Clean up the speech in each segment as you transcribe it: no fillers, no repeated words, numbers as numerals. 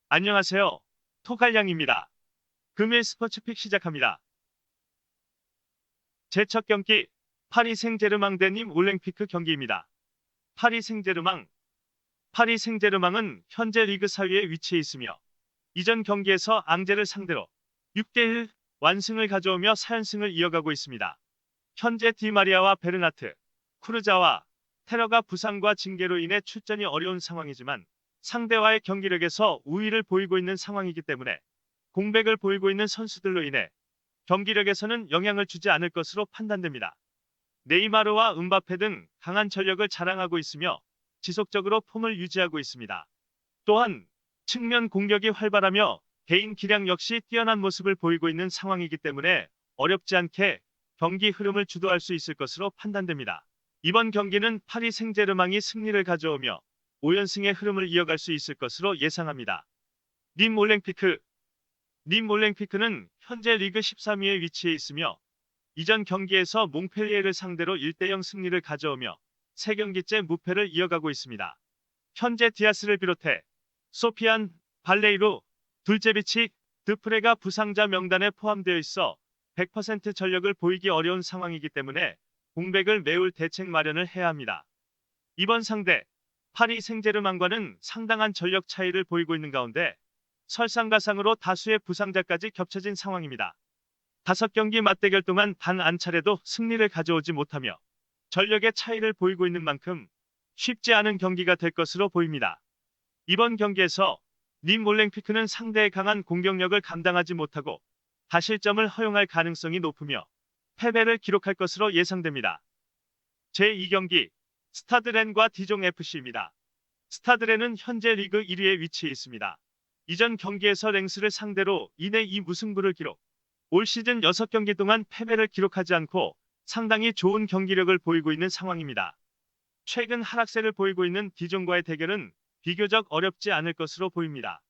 안녕하세요. 토갈량입니다. 금일 스포츠픽 시작합니다. 제 첫 경기, 파리 생제르맹 대 님 올랭피크 경기입니다. 파리 생제르맹. 파리 생제르맹은 현재 리그 4위에 위치해 있으며 이전 경기에서 앙제를 상대로 6대1 완승을 가져오며 4연승을 이어가고 있습니다. 현재 디마리아와 베르나트, 쿠르자와 테러가 부상과 징계로 인해 출전이 어려운 상황이지만 상대와의 경기력에서 우위를 보이고 있는 상황이기 때문에 공백을 보이고 있는 선수들로 인해 경기력에서는 영향을 주지 않을 것으로 판단됩니다. 네이마르와 음바페 등 강한 전력을 자랑하고 있으며 지속적으로 폼을 유지하고 있습니다. 또한 측면 공격이 활발하며 개인 기량 역시 뛰어난 모습을 보이고 있는 상황이기 때문에 어렵지 않게 경기 흐름을 주도할 수 있을 것으로 판단됩니다. 이번 경기는 파리 생제르맹이 승리를 가져오며 5연승의 흐름을 이어갈 수 있을 것으로 예상합니다. 님 올랭피크. 님 올랭피크는 현재 리그 13위에 위치해 있으며 이전 경기에서 몽펠리에를 상대로 1대0 승리를 가져오며 3경기째 무패를 이어가고 있습니다. 현재 디아스를 비롯해 소피안, 발레이루, 둘제비치, 드프레가 부상자 명단에 포함되어 있어 100% 전력을 보이기 어려운 상황이기 때문에 공백을 메울 대책 마련을 해야 합니다. 이번 상대 파리 생제르맹과는 상당한 전력 차이를 보이고 있는 가운데 설상가상으로 다수의 부상자까지 겹쳐진 상황입니다. 5경기 맞대결 동안 단 한 차례도 승리를 가져오지 못하며 전력의 차이를 보이고 있는 만큼 쉽지 않은 경기가 될 것으로 보입니다. 이번 경기에서 님 올랭피크는 상대의 강한 공격력을 감당하지 못하고 다실점을 허용할 가능성이 높으며 패배를 기록할 것으로 예상됩니다. 제2경기 스타드렌과 디종FC입니다. 스타드렌은 현재 리그 1위에 위치해 있습니다. 이전 경기에서 랭스를 상대로 2대2 무승부를 기록. 올 시즌 6경기 동안 패배를 기록하지 않고 상당히 좋은 경기력을 보이고 있는 상황입니다. 최근 하락세를 보이고 있는 디종과의 대결은 비교적 어렵지 않을 것으로 보입니다.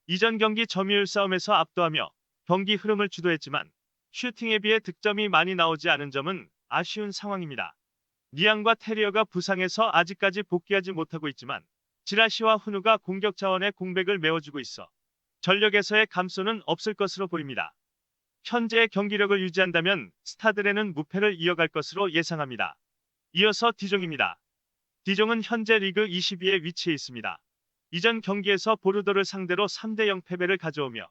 이전 경기 점유율 싸움에서 압도하며 경기 흐름을 주도했지만 슈팅에 비해 득점이 많이 나오지 않은 점은 아쉬운 상황입니다. 니앙과 테리어가 부상해서 아직까지 복귀하지 못하고 있지만 지라시와 훈우가 공격 자원의 공백을 메워주고 있어 전력에서의 감소는 없을 것으로 보입니다. 현재의 경기력을 유지한다면 스타드레는 무패를 이어갈 것으로 예상합니다. 이어서 디종입니다. 디종은 현재 리그 22위에 위치해 있습니다. 이전 경기에서 보르도를 상대로 3대0 패배를 가져오며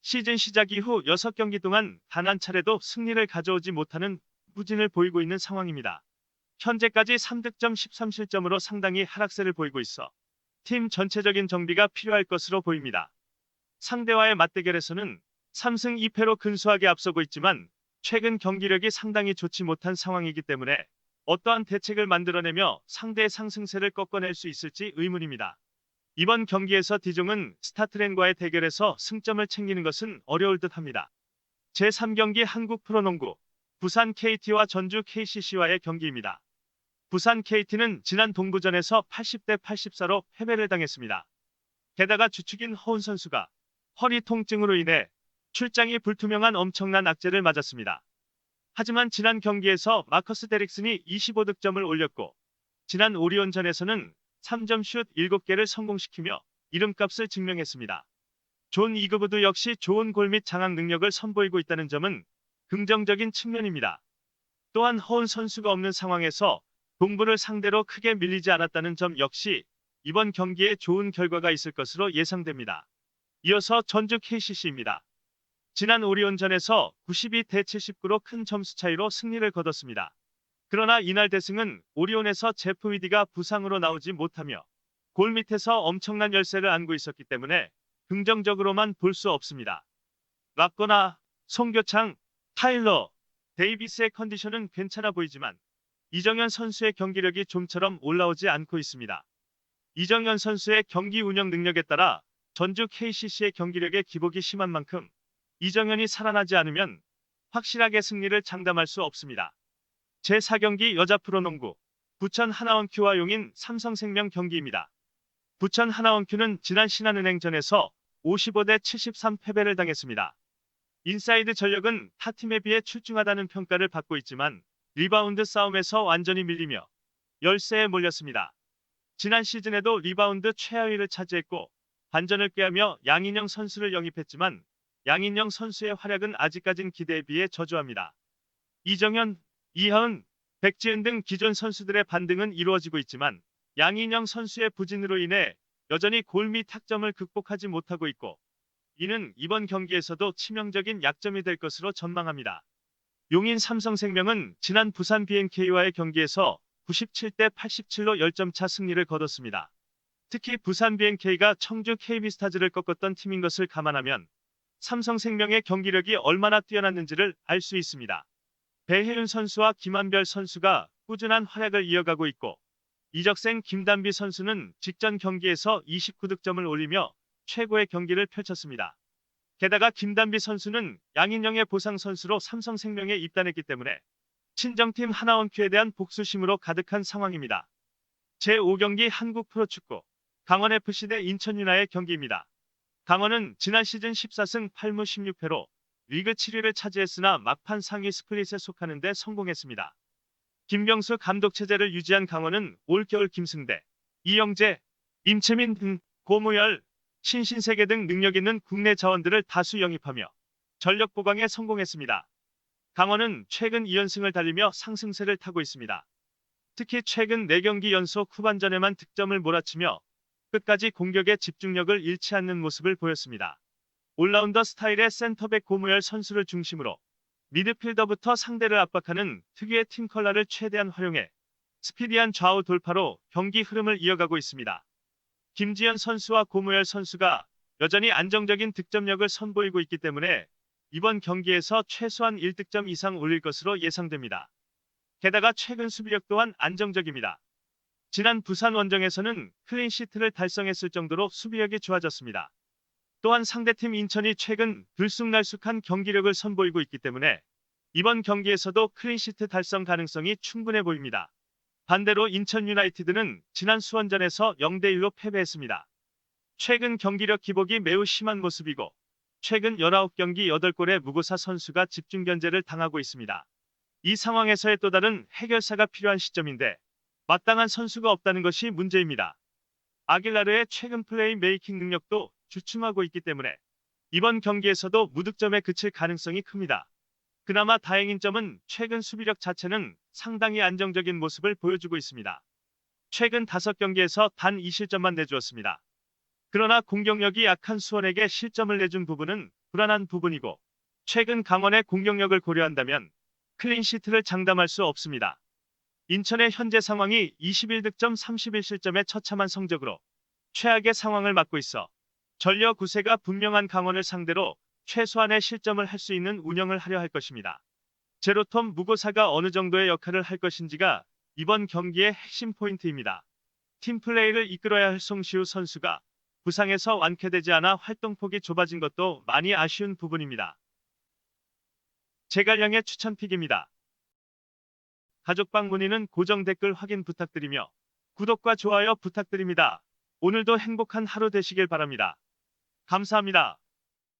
시즌 시작 이후 6경기 동안 단 한 차례도 승리를 가져오지 못하는 부진을 보이고 있는 상황입니다. 현재까지 3득점 13실점으로 상당히 하락세를 보이고 있어 팀 전체적인 정비가 필요할 것으로 보입니다. 상대와의 맞대결에서는 3승 2패로 근소하게 앞서고 있지만 최근 경기력이 상당히 좋지 못한 상황이기 때문에 어떠한 대책을 만들어내며 상대의 상승세를 꺾어낼 수 있을지 의문입니다. 이번 경기에서 디종은 스타트렌과의 대결에서 승점을 챙기는 것은 어려울 듯합니다. 제3경기 한국 프로농구 부산 KT와 전주 KCC와의 경기입니다. 부산 KT는 지난 동부전에서 80대 84로 패배를 당했습니다. 게다가 주축인 허운 선수가 허리 통증으로 인해 출장이 불투명한 엄청난 악재를 맞았습니다. 하지만 지난 경기에서 마커스 데릭슨이 25득점을 올렸고 지난 오리온전에서는 3점 슛 7개를 성공시키며 이름값을 증명했습니다. 존 이그브도 역시 좋은 골 및 장악 능력을 선보이고 있다는 점은 긍정적인 측면입니다. 또한 허운 선수가 없는 상황에서 동부를 상대로 크게 밀리지 않았다는 점 역시 이번 경기에 좋은 결과가 있을 것으로 예상됩니다. 이어서 전주 KCC입니다. 지난 오리온전에서 92대 79로 큰 점수 차이로 승리를 거뒀습니다. 그러나 이날 대승은 오리온에서 제프 위디가 부상으로 나오지 못하며 골 밑에서 엄청난 열세를 안고 있었기 때문에 긍정적으로만 볼 수 없습니다. 락거나 송교창, 타일러, 데이비스의 컨디션은 괜찮아 보이지만 이정현 선수의 경기력이 좀처럼 올라오지 않고 있습니다. 이정현 선수의 경기 운영 능력에 따라 전주 KCC의 경기력에 기복이 심한 만큼 이정현이 살아나지 않으면 확실하게 승리를 장담할 수 없습니다. 제4경기 여자 프로농구 부천 하나원큐와 용인 삼성생명 경기입니다. 부천 하나원큐는 지난 신한은행전에서 55대 73 패배를 당했습니다. 인사이드 전력은 타 팀에 비해 출중하다는 평가를 받고 있지만 리바운드 싸움에서 완전히 밀리며 열세에 몰렸습니다. 지난 시즌에도 리바운드 최하위를 차지했고 반전을 꾀하며 양인영 선수를 영입했지만 양인영 선수의 활약은 아직까진 기대에 비해 저조합니다. 이정현, 이하은, 백지은 등 기존 선수들의 반등은 이루어지고 있지만 양인영 선수의 부진으로 인해 여전히 골 및 타점을 극복하지 못하고 있고 이는 이번 경기에서도 치명적인 약점이 될 것으로 전망합니다. 용인 삼성생명은 지난 부산 BNK와의 경기에서 97대 87로 10점 차 승리를 거뒀습니다. 특히 부산 BNK가 청주 KB스타즈를 꺾었던 팀인 것을 감안하면 삼성생명의 경기력이 얼마나 뛰어났는지를 알 수 있습니다. 배혜윤 선수와 김한별 선수가 꾸준한 활약을 이어가고 있고 이적생 김단비 선수는 직전 경기에서 29득점을 올리며 최고의 경기를 펼쳤습니다. 게다가 김단비 선수는 양인영의 보상 선수로 삼성생명에 입단했기 때문에 친정팀 하나원큐에 대한 복수심으로 가득한 상황입니다. 제5경기 한국 프로축구 강원FC 대 인천유나의 경기입니다. 강원은 지난 시즌 14승 8무 16패로 리그 7위를 차지했으나 막판 상위 스플릿에 속하는 데 성공했습니다. 김병수 감독 체제를 유지한 강원은 올겨울 김승대, 이영재, 임채민 등 고무열, 신신세계 등 능력 있는 국내 자원들을 다수 영입하며 전력 보강에 성공했습니다. 강원은 최근 2연승을 달리며 상승세를 타고 있습니다. 특히 최근 4경기 연속 후반전에만 득점을 몰아치며 끝까지 공격에 집중력을 잃지 않는 모습을 보였습니다. 올라운더 스타일의 센터백 고무열 선수를 중심으로 미드필더부터 상대를 압박하는 특유의 팀 컬러를 최대한 활용해 스피디한 좌우 돌파로 경기 흐름을 이어가고 있습니다. 김지현 선수와 고무열 선수가 여전히 안정적인 득점력을 선보이고 있기 때문에 이번 경기에서 최소한 1득점 이상 올릴 것으로 예상됩니다. 게다가 최근 수비력 또한 안정적입니다. 지난 부산 원정에서는 클린시트를 달성했을 정도로 수비력이 좋아졌습니다. 또한 상대팀 인천이 최근 들쑥날쑥한 경기력을 선보이고 있기 때문에 이번 경기에서도 클린시트 달성 가능성이 충분해 보입니다. 반대로 인천 유나이티드는 지난 수원전에서 0대1로 패배했습니다. 최근 경기력 기복이 매우 심한 모습이고 최근 19경기 8골의 무고사 선수가 집중 견제를 당하고 있습니다. 이 상황에서의 또 다른 해결사가 필요한 시점인데 마땅한 선수가 없다는 것이 문제입니다. 아길라르의 최근 플레이 메이킹 능력도 주춤하고 있기 때문에 이번 경기에서도 무득점에 그칠 가능성이 큽니다. 그나마 다행인 점은 최근 수비력 자체는 상당히 안정적인 모습을 보여주고 있습니다. 최근 5경기에서 단 2실점만 내주었습니다. 그러나 공격력이 약한 수원에게 실점을 내준 부분은 불안한 부분이고 최근 강원의 공격력을 고려한다면 클린시트를 장담할 수 없습니다. 인천의 현재 상황이 21득점 31실점의 처참한 성적으로 최악의 상황을 맞고 있어 전력 구세가 분명한 강원을 상대로 최소한의 실점을 할 수 있는 운영을 하려 할 것입니다. 제로톰 무고사가 어느 정도의 역할을 할 것인지가 이번 경기의 핵심 포인트입니다. 팀플레이를 이끌어야 할 송시우 선수가 부상에서 완쾌되지 않아 활동폭이 좁아진 것도 많이 아쉬운 부분입니다. 제갈량의 추천픽입니다. 가족방 문의는 고정 댓글 확인 부탁드리며 구독과 좋아요 부탁드립니다. 오늘도 행복한 하루 되시길 바랍니다. 감사합니다.